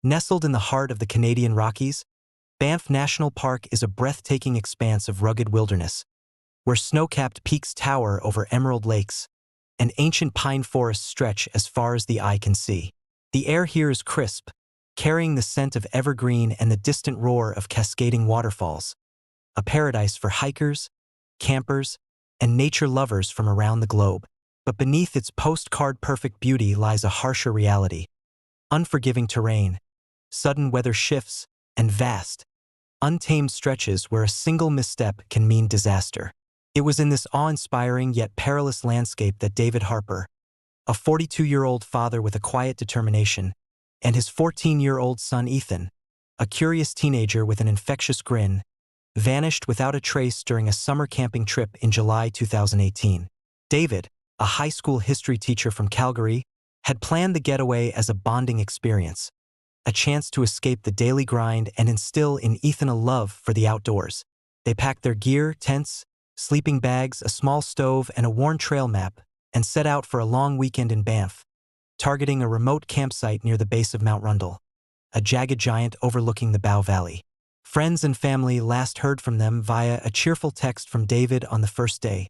Nestled in the heart of the Canadian Rockies, Banff National Park is a breathtaking expanse of rugged wilderness, where snow-capped peaks tower over emerald lakes, and ancient pine forests stretch as far as the eye can see. The air here is crisp, carrying the scent of evergreen and the distant roar of cascading waterfalls, a paradise for hikers, campers, and nature lovers from around the globe. But beneath its postcard-perfect beauty lies a harsher reality: unforgiving terrain, sudden weather shifts, and vast, untamed stretches where a single misstep can mean disaster. It was in this awe-inspiring yet perilous landscape that David Harper, a 42-year-old father with a quiet determination, and his 14-year-old son Ethan, a curious teenager with an infectious grin, vanished without a trace during a summer camping trip in July 2018. David, a high school history teacher from Calgary, had planned the getaway as a bonding experience, a chance to escape the daily grind and instill in Ethan a love for the outdoors. They packed their gear, tents, sleeping bags, a small stove, and a worn trail map, and set out for a long weekend in Banff, targeting a remote campsite near the base of Mount Rundle, a jagged giant overlooking the Bow Valley. Friends and family last heard from them via a cheerful text from David on the first day,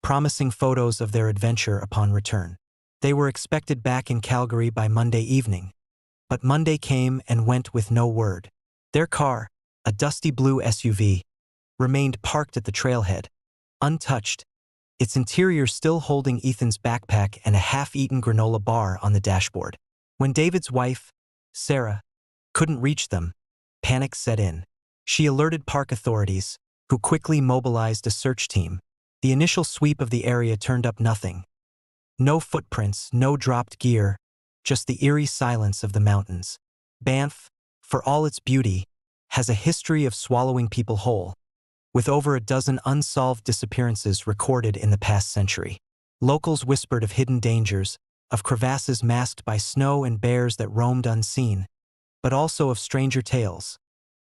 promising photos of their adventure upon return. They were expected back in Calgary by Monday evening, but Monday came and went with no word. Their car, a dusty blue SUV, remained parked at the trailhead, untouched, its interior still holding Ethan's backpack and a half-eaten granola bar on the dashboard. When David's wife, Sarah, couldn't reach them, panic set in. She alerted park authorities, who quickly mobilized a search team. The initial sweep of the area turned up nothing. No footprints, no dropped gear, just the eerie silence of the mountains. Banff, for all its beauty, has a history of swallowing people whole, with over a dozen unsolved disappearances recorded in the past century. Locals whispered of hidden dangers, of crevasses masked by snow and bears that roamed unseen, but also of stranger tales: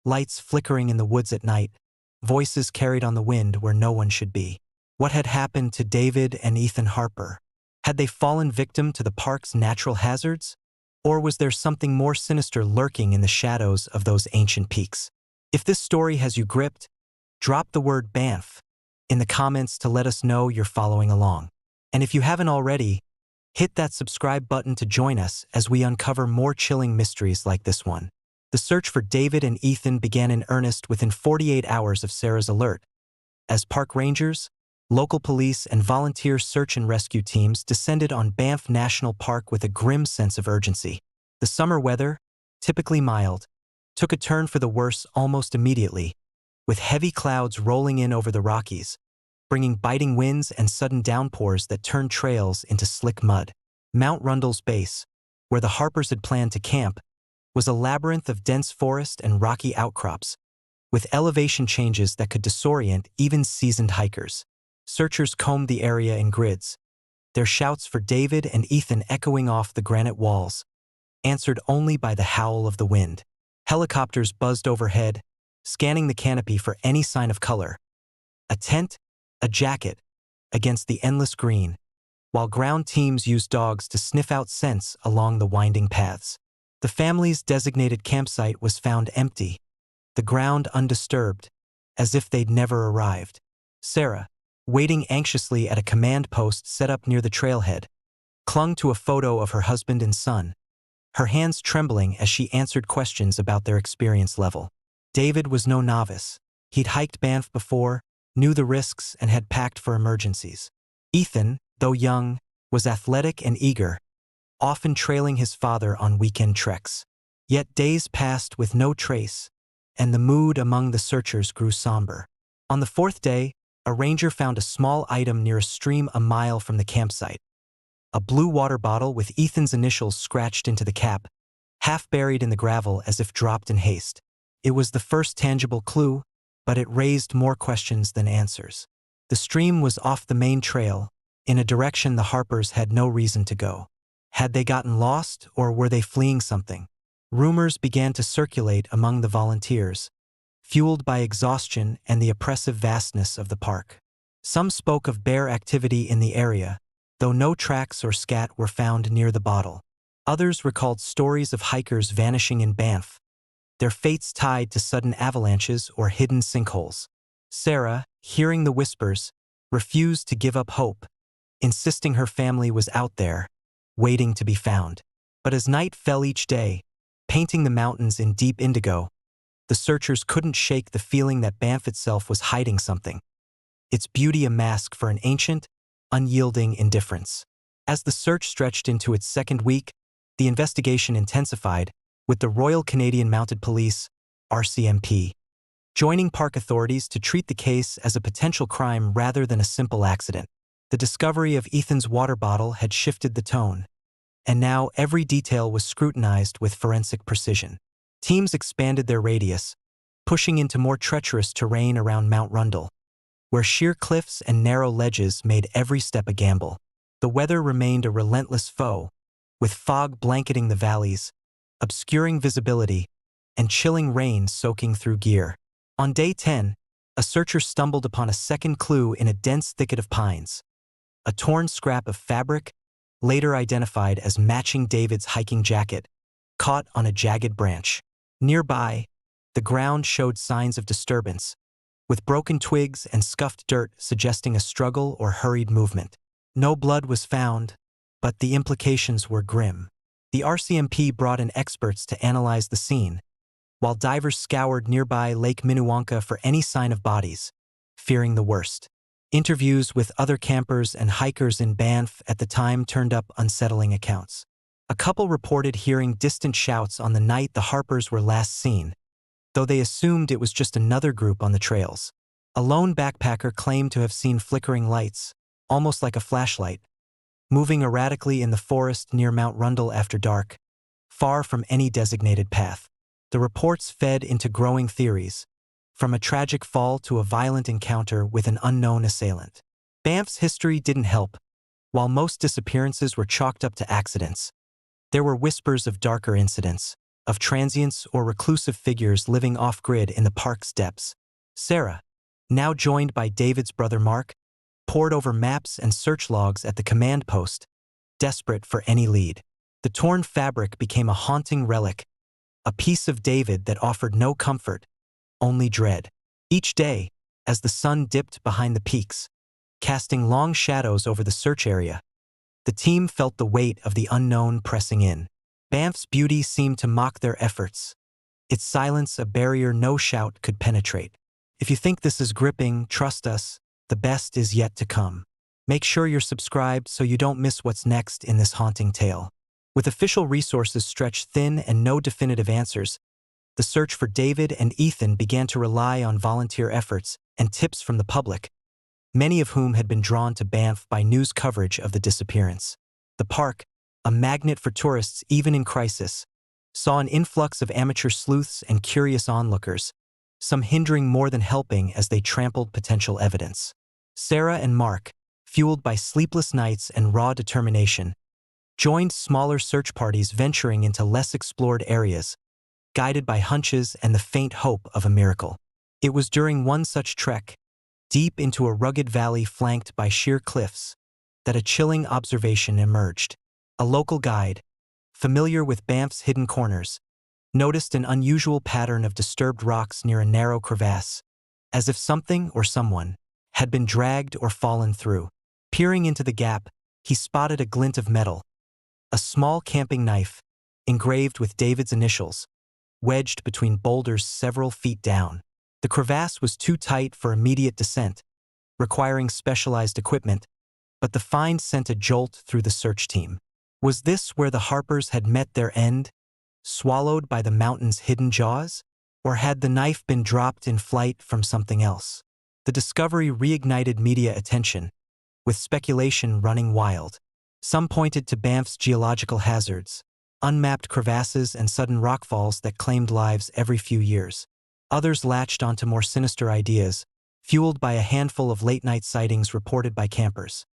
lights flickering in the woods at night, voices carried on the wind where no one should be. What had happened to David and Ethan Harper? Had they fallen victim to the park's natural hazards? Or was there something more sinister lurking in the shadows of those ancient peaks? If this story has you gripped, drop the word Banff in the comments to let us know you're following along. And if you haven't already, hit that subscribe button to join us as we uncover more chilling mysteries like this one. The search for David and Ethan began in earnest within 48 hours of Sarah's alert, as park rangers, local police, and volunteer search and rescue teams descended on Banff National Park with a grim sense of urgency. The summer weather, typically mild, took a turn for the worse almost immediately, with heavy clouds rolling in over the Rockies, bringing biting winds and sudden downpours that turned trails into slick mud. Mount Rundle's base, where the Harpers had planned to camp, was a labyrinth of dense forest and rocky outcrops, with elevation changes that could disorient even seasoned hikers. Searchers combed the area in grids, their shouts for David and Ethan echoing off the granite walls, answered only by the howl of the wind. Helicopters buzzed overhead, scanning the canopy for any sign of color: a tent, a jacket, against the endless green, while ground teams used dogs to sniff out scents along the winding paths. The family's designated campsite was found empty, the ground undisturbed, as if they'd never arrived. Sarah, waiting anxiously at a command post set up near the trailhead, clung to a photo of her husband and son, her hands trembling as she answered questions about their experience level. David was no novice. He'd hiked Banff before, knew the risks, and had packed for emergencies. Ethan, though young, was athletic and eager, often trailing his father on weekend treks. Yet days passed with no trace, and the mood among the searchers grew somber. On the fourth day, a ranger found a small item near a stream a mile from the campsite: a blue water bottle with Ethan's initials scratched into the cap, half buried in the gravel as if dropped in haste. It was the first tangible clue, but it raised more questions than answers. The stream was off the main trail, in a direction the Harpers had no reason to go. Had they gotten lost, or were they fleeing something? Rumors began to circulate among the volunteers, fueled by exhaustion and the oppressive vastness of the park. Some spoke of bear activity in the area, though no tracks or scat were found near the bottle. Others recalled stories of hikers vanishing in Banff, their fates tied to sudden avalanches or hidden sinkholes. Sarah, hearing the whispers, refused to give up hope, insisting her family was out there, waiting to be found. But as night fell each day, painting the mountains in deep indigo, the searchers couldn't shake the feeling that Banff itself was hiding something, its beauty a mask for an ancient, unyielding indifference. As the search stretched into its second week, the investigation intensified, with the Royal Canadian Mounted Police, RCMP, joining park authorities to treat the case as a potential crime rather than a simple accident. The discovery of Ethan's water bottle had shifted the tone, and now every detail was scrutinized with forensic precision. Teams expanded their radius, pushing into more treacherous terrain around Mount Rundle, where sheer cliffs and narrow ledges made every step a gamble. The weather remained a relentless foe, with fog blanketing the valleys, obscuring visibility, and chilling rain soaking through gear. On day 10, a searcher stumbled upon a second clue in a dense thicket of pines. A torn scrap of fabric, later identified as matching David's hiking jacket, caught on a jagged branch. Nearby, the ground showed signs of disturbance, with broken twigs and scuffed dirt suggesting a struggle or hurried movement. No blood was found, but the implications were grim. The RCMP brought in experts to analyze the scene, while divers scoured nearby Lake Minnewanka for any sign of bodies, fearing the worst. Interviews with other campers and hikers in Banff at the time turned up unsettling accounts. A couple reported hearing distant shouts on the night the Harpers were last seen, though they assumed it was just another group on the trails. A lone backpacker claimed to have seen flickering lights, almost like a flashlight, moving erratically in the forest near Mount Rundle after dark, far from any designated path. The reports fed into growing theories, from a tragic fall to a violent encounter with an unknown assailant. Banff's history didn't help. While most disappearances were chalked up to accidents, there were whispers of darker incidents, of transients or reclusive figures living off-grid in the park's depths. Sarah, now joined by David's brother Mark, pored over maps and search logs at the command post, desperate for any lead. The torn fabric became a haunting relic, a piece of David that offered no comfort, only dread. Each day, as the sun dipped behind the peaks, casting long shadows over the search area, the team felt the weight of the unknown pressing in. Banff's beauty seemed to mock their efforts, its silence a barrier no shout could penetrate. If you think this is gripping, trust us, the best is yet to come. Make sure you're subscribed so you don't miss what's next in this haunting tale. With official resources stretched thin and no definitive answers, the search for David and Ethan began to rely on volunteer efforts and tips from the public, many of whom had been drawn to Banff by news coverage of the disappearance. The park, a magnet for tourists even in crisis, saw an influx of amateur sleuths and curious onlookers, some hindering more than helping as they trampled potential evidence. Sarah and Mark, fueled by sleepless nights and raw determination, joined smaller search parties venturing into less explored areas, guided by hunches and the faint hope of a miracle. It was during one such trek, deep into a rugged valley flanked by sheer cliffs, that a chilling observation emerged. A local guide, familiar with Banff's hidden corners, noticed an unusual pattern of disturbed rocks near a narrow crevasse, as if something or someone had been dragged or fallen through. Peering into the gap, he spotted a glint of metal, a small camping knife, engraved with David's initials, wedged between boulders several feet down. The crevasse was too tight for immediate descent, requiring specialized equipment, but the find sent a jolt through the search team. Was this where the Harpers had met their end, swallowed by the mountain's hidden jaws? Or had the knife been dropped in flight from something else? The discovery reignited media attention, with speculation running wild. Some pointed to Banff's geological hazards, unmapped crevasses and sudden rockfalls that claimed lives every few years. Others latched onto more sinister ideas, fueled by a handful of late-night sightings reported by campers.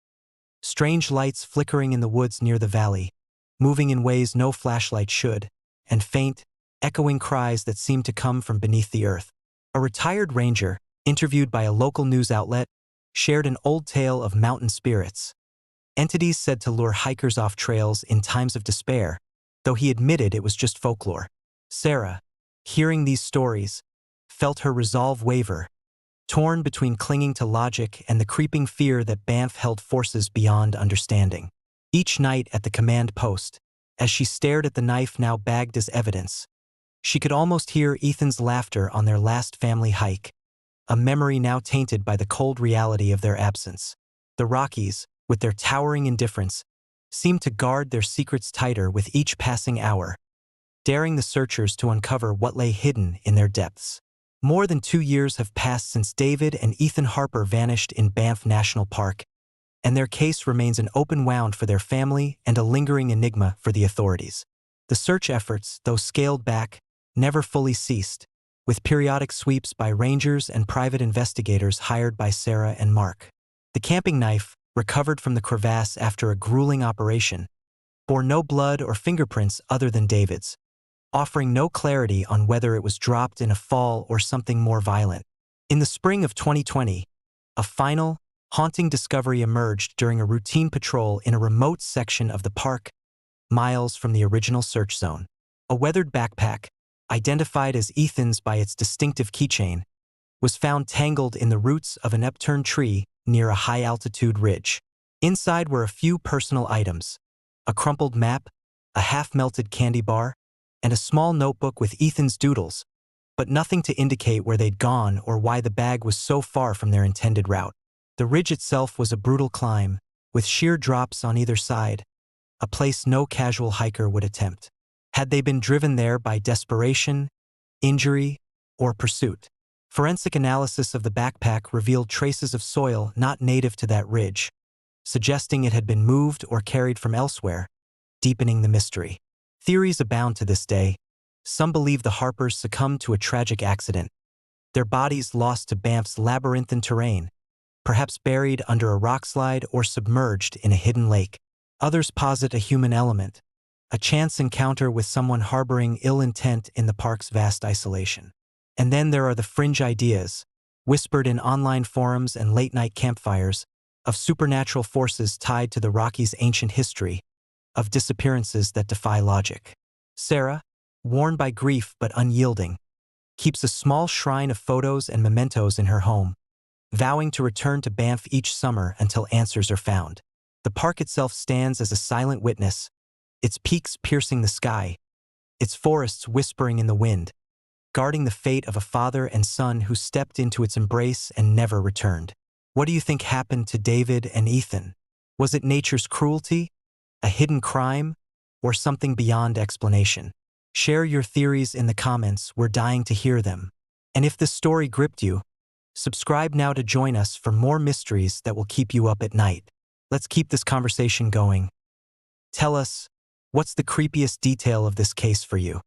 Strange lights flickering in the woods near the valley, moving in ways no flashlight should, and faint, echoing cries that seemed to come from beneath the earth. A retired ranger, interviewed by a local news outlet, shared an old tale of mountain spirits, entities said to lure hikers off trails in times of despair, though he admitted it was just folklore. Sarah, hearing these stories, felt her resolve waver, torn between clinging to logic and the creeping fear that Banff held forces beyond understanding. Each night at the command post, as she stared at the knife now bagged as evidence, she could almost hear Ethan's laughter on their last family hike, a memory now tainted by the cold reality of their absence. The Rockies, with their towering indifference, seemed to guard their secrets tighter with each passing hour, daring the searchers to uncover what lay hidden in their depths. More than 2 years have passed since David and Ethan Harper vanished in Banff National Park, and their case remains an open wound for their family and a lingering enigma for the authorities. The search efforts, though scaled back, never fully ceased, with periodic sweeps by rangers and private investigators hired by Sarah and Mark. The camping knife, recovered from the crevasse after a grueling operation, bore no blood or fingerprints other than David's, offering no clarity on whether it was dropped in a fall or something more violent. In the spring of 2020, a final, haunting discovery emerged during a routine patrol in a remote section of the park, miles from the original search zone. A weathered backpack, identified as Ethan's by its distinctive keychain, was found tangled in the roots of an upturned tree near a high-altitude ridge. Inside were a few personal items: a crumpled map, a half-melted candy bar, and a small notebook with Ethan's doodles, but nothing to indicate where they'd gone or why the bag was so far from their intended route. The ridge itself was a brutal climb, with sheer drops on either side, a place no casual hiker would attempt. Had they been driven there by desperation, injury, or pursuit? Forensic analysis of the backpack revealed traces of soil not native to that ridge, suggesting it had been moved or carried from elsewhere, deepening the mystery. Theories abound to this day. Some believe the Harpers succumbed to a tragic accident, their bodies lost to Banff's labyrinthine terrain, perhaps buried under a rockslide or submerged in a hidden lake. Others posit a human element, a chance encounter with someone harboring ill intent in the park's vast isolation. And then there are the fringe ideas, whispered in online forums and late-night campfires, of supernatural forces tied to the Rockies' ancient history, of disappearances that defy logic. Sarah, worn by grief but unyielding, keeps a small shrine of photos and mementos in her home, vowing to return to Banff each summer until answers are found. The park itself stands as a silent witness, its peaks piercing the sky, its forests whispering in the wind, guarding the fate of a father and son who stepped into its embrace and never returned. What do you think happened to David and Ethan? Was it nature's cruelty, a hidden crime, or something beyond explanation? Share your theories in the comments, we're dying to hear them. And if this story gripped you, subscribe now to join us for more mysteries that will keep you up at night. Let's keep this conversation going. Tell us, what's the creepiest detail of this case for you?